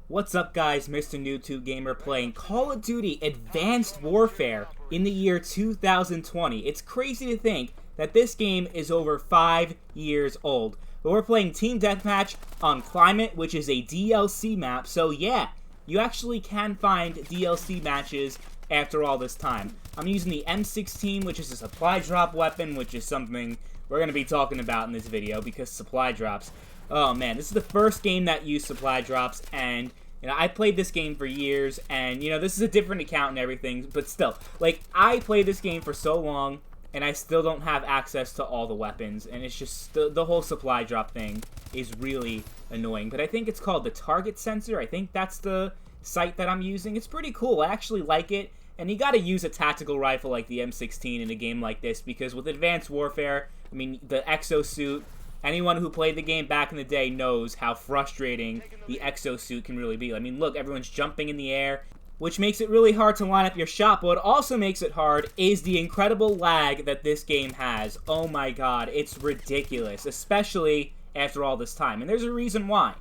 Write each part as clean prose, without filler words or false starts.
What's up guys, Mr. YouTube Gamer playing Call of Duty Advanced Warfare in the year 2020. It's crazy to think that this game is over 5 years old. But we're playing Team Deathmatch on Climate, which is a DLC map, so yeah, you actually can find DLC matches after all this time. I'm using the M16, which is a supply drop weapon, which is something we're going to be talking about in this video because supply drops. Oh man, this is the first game that used supply drops, and I played this game for years, and this is a different account and everything, but still, like, I played this game for so long, and I still don't have access to all the weapons, and it's just, the whole supply drop thing is really annoying. But I think it's called the Target Sensor. I think that's the site that I'm using. It's pretty cool. I actually like it, and you gotta use a tactical rifle like the M16 in a game like this, because with Advanced Warfare, I mean, the exosuit, anyone who played the game back in the day knows how frustrating the exosuit can really be. I mean, look, everyone's jumping in the air, which makes it really hard to line up your shot, but what also makes it hard is the incredible lag that this game has. Oh my god, it's ridiculous, especially after all this time, and there's a reason why.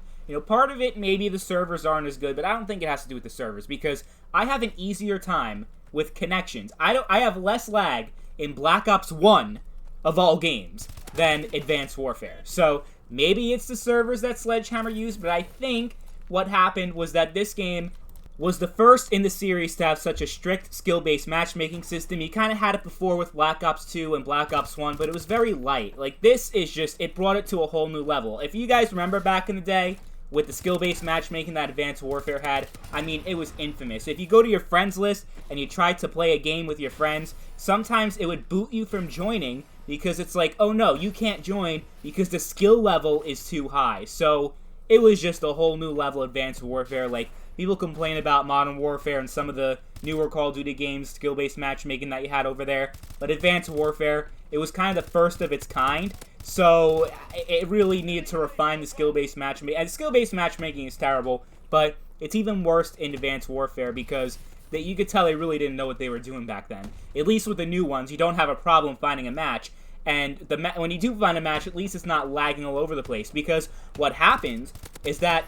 Part of it, maybe the servers aren't as good, but I don't think it has to do with the servers, because I have an easier time with connections. I have less lag in Black Ops 1 of all games than Advanced Warfare. So maybe it's the servers that Sledgehammer used, but I think what happened was that this game was the first in the series to have such a strict skill-based matchmaking system. You kind of had it before with Black Ops 2 and Black Ops 1, but it was very light. Like, this is just, it brought it to a whole new level. If you guys remember back in the day, with the skill-based matchmaking that Advanced Warfare had, I mean, it was infamous. If you go to your friends list and you try to play a game with your friends, sometimes it would boot you from joining because it's like, oh no, you can't join because the skill level is too high. So it was just a whole new level of Advanced Warfare. Like, people complain about Modern Warfare and some of the newer Call of Duty games, skill-based matchmaking that you had over there, but Advanced Warfare, it was kind of the first of its kind. So it really needed to refine the skill-based matchmaking. And skill-based matchmaking is terrible, but it's even worse in Advanced Warfare because you could tell they really didn't know what they were doing back then. At least with the new ones, you don't have a problem finding a match. And when you do find a match, at least it's not lagging all over the place. Because what happens is that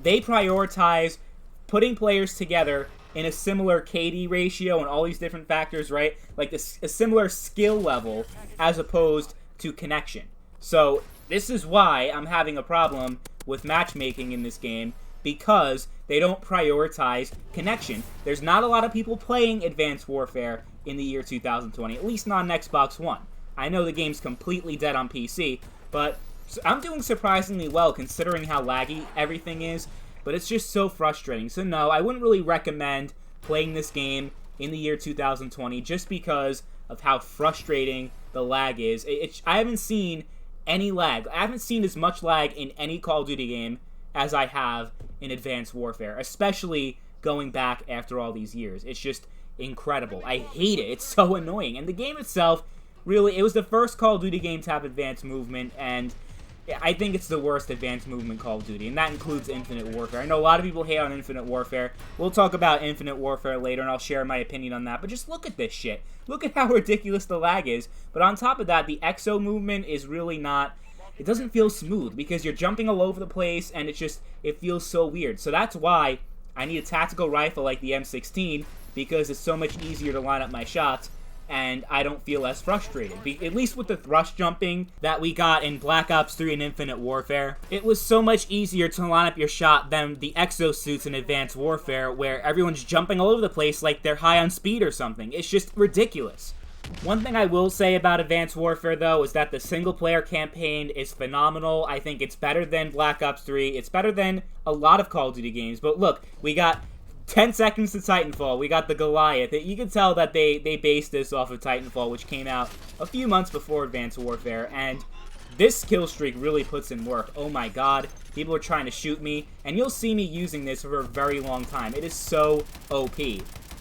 they prioritize putting players together in a similar KD ratio and all these different factors, right? Like a similar skill level as opposed to connection. So this is why I'm having a problem with matchmaking in this game, because they don't prioritize connection. There's not a lot of people playing Advanced Warfare in the year 2020, at least not on Xbox One. I know the game's completely dead on PC, but I'm doing surprisingly well considering how laggy everything is, but it's just so frustrating. So no, I wouldn't really recommend playing this game in the year 2020 just because of how frustrating the lag is. I haven't seen any lag. I haven't seen as much lag in any Call of Duty game as I have in Advanced Warfare, especially going back after all these years. It's just incredible. I hate it. It's so annoying. And the game itself, really, it was the first Call of Duty game to have advanced movement, and I think it's the worst advanced movement Call of Duty, and that includes Infinite Warfare. I know a lot of people hate on Infinite Warfare. We'll talk about Infinite Warfare later, and I'll share my opinion on that, but just look at this shit. Look at how ridiculous the lag is, but on top of that, the exo movement is really not, it doesn't feel smooth, because you're jumping all over the place, and it feels so weird. So that's why I need a tactical rifle like the M16, because it's so much easier to line up my shots, and I don't feel as frustrated. At least with the thrust jumping that we got in Black Ops 3 and Infinite Warfare, it was so much easier to line up your shot than the exosuits in Advanced Warfare, where everyone's jumping all over the place like they're high on speed or something. It's just ridiculous. One thing I will say about Advanced Warfare, though, is that the single-player campaign is phenomenal. I think it's better than Black Ops 3. It's better than a lot of Call of Duty games. But look, we got 10 seconds to Titanfall. We got the Goliath. You can tell that they based this off of Titanfall, which came out a few months before Advanced Warfare, and this kill streak really puts in work. Oh my god, people are trying to shoot me, and you'll see me using this for a very long time. It is so OP,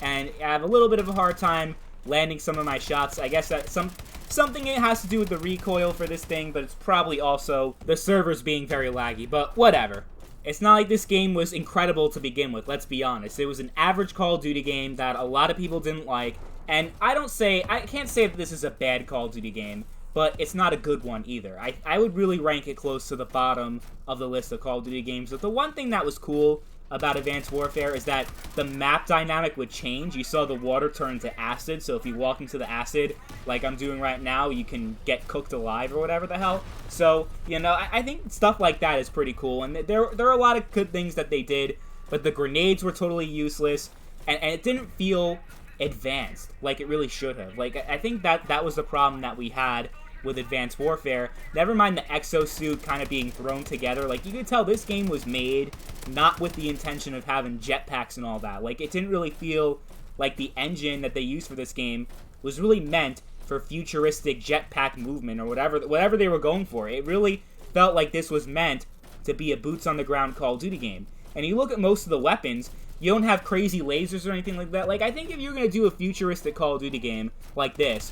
and I have a little bit of a hard time landing some of my shots. I guess that something it has to do with the recoil for this thing, but it's probably also the servers being very laggy, but whatever. It's not like this game was incredible to begin with, let's be honest. It was an average Call of Duty game that a lot of people didn't like, and I can't say that this is a bad Call of Duty game, but it's not a good one either. I would really rank it close to the bottom of the list of Call of Duty games. But the one thing that was cool about Advanced Warfare is that the map dynamic would change. You saw the water turn to acid, so if you walk into the acid, like I'm doing right now, you can get cooked alive or whatever the hell. So, you know, I think stuff like that is pretty cool, and there are a lot of good things that they did, but the grenades were totally useless, and it didn't feel advanced like it really should have. Like, I think that was the problem that we had with Advanced Warfare. Never mind the exosuit kind of being thrown together. Like, you could tell this game was made not with the intention of having jetpacks and all that. Like, it didn't really feel like the engine that they used for this game was really meant for futuristic jetpack movement or whatever they were going for. It really felt like this was meant to be a boots-on-the-ground Call of Duty game. And you look at most of the weapons, you don't have crazy lasers or anything like that. Like, I think if you're going to do a futuristic Call of Duty game like this,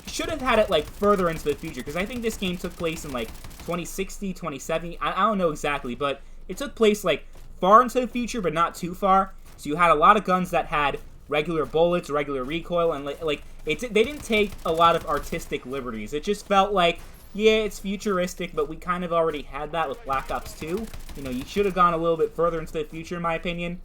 should have had it, like, further into the future, because I think this game took place in, like, 2060, 2070, I don't know exactly, but it took place, like, far into the future, but not too far, so you had a lot of guns that had regular bullets, regular recoil, and, like, they didn't take a lot of artistic liberties. It just felt like, yeah, it's futuristic, but we kind of already had that with Black Ops 2. You know, you should have gone a little bit further into the future, in my opinion,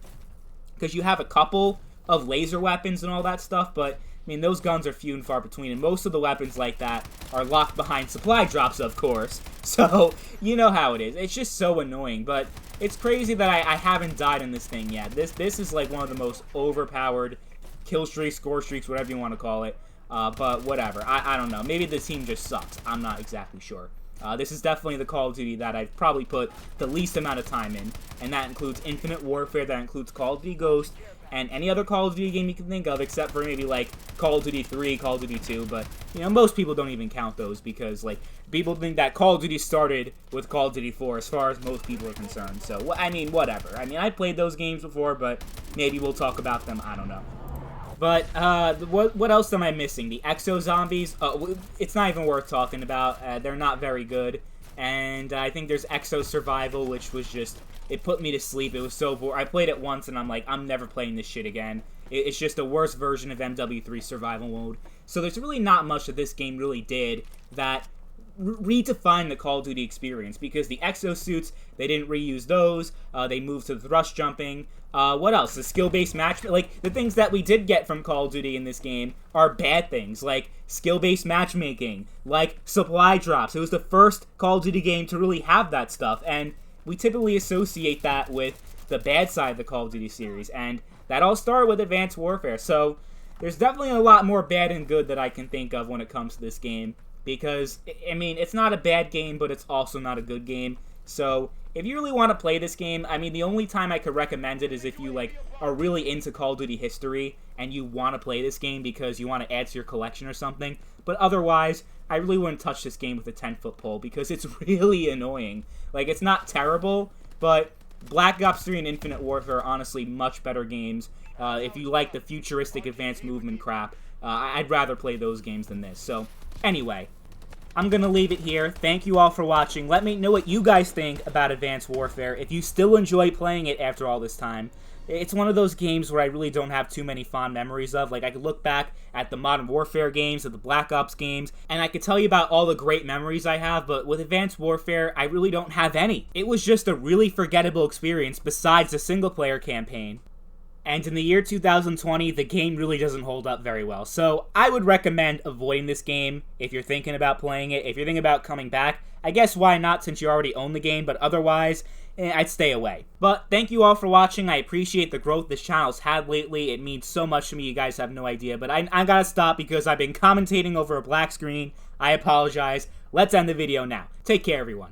because you have a couple of laser weapons and all that stuff, but I mean, those guns are few and far between, and most of the weapons like that are locked behind supply drops, of course. So, you know how it is. It's just so annoying, but it's crazy that I haven't died in this thing yet. This is like one of the most overpowered kill streaks, score streaks, whatever you want to call it. But whatever. I don't know. Maybe the team just sucks. I'm not exactly sure. This is definitely the Call of Duty that I've probably put the least amount of time in, and that includes Infinite Warfare, that includes Call of Duty Ghost, and any other Call of Duty game you can think of, except for maybe, like, Call of Duty 3, Call of Duty 2, but, you know, most people don't even count those, because, like, people think that Call of Duty started with Call of Duty 4, as far as most people are concerned, so, I mean, whatever. I mean, I played those games before, but maybe we'll talk about them, I don't know. But, what else am I missing? The Exo Zombies, it's not even worth talking about, they're not very good, and I think there's Exo Survival, which was just, it put me to sleep. It was so boring. I played it once, and I'm like, I'm never playing this shit again. It's just a worse version of MW3 survival mode. So there's really not much that this game really did that redefined the Call of Duty experience, because the exosuits, they didn't reuse those. They moved to the thrust jumping. What else? The skill-based match, like, the things that we did get from Call of Duty in this game are bad things, like skill-based matchmaking, like supply drops. It was the first Call of Duty game to really have that stuff, and we typically associate that with the bad side of the Call of Duty series, and that all started with Advanced Warfare, so there's definitely a lot more bad and good that I can think of when it comes to this game, because, I mean, it's not a bad game, but it's also not a good game, so if you really want to play this game, I mean, the only time I could recommend it is if you, like, are really into Call of Duty history, and you want to play this game because you want to add to your collection or something, but otherwise, I really wouldn't touch this game with a 10-foot pole, because it's really annoying. Like, it's not terrible, but Black Ops 3 and Infinite Warfare are honestly much better games. If you like the futuristic advanced movement crap, I'd rather play those games than this. So, anyway, I'm going to leave it here. Thank you all for watching. Let me know what you guys think about Advanced Warfare, if you still enjoy playing it after all this time. It's one of those games where I really don't have too many fond memories of. Like, I could look back at the Modern Warfare games, at the Black Ops games, and I could tell you about all the great memories I have, but with Advanced Warfare, I really don't have any. It was just a really forgettable experience besides the single-player campaign. And in the year 2020, the game really doesn't hold up very well. So I would recommend avoiding this game if you're thinking about playing it. If you're thinking about coming back, I guess why not, since you already own the game, but otherwise, I'd stay away. But thank you all for watching. I appreciate the growth this channel's had lately. It means so much to me, you guys have no idea. But I gotta stop because I've been commentating over a black screen. I apologize. Let's end the video now. Take care, everyone.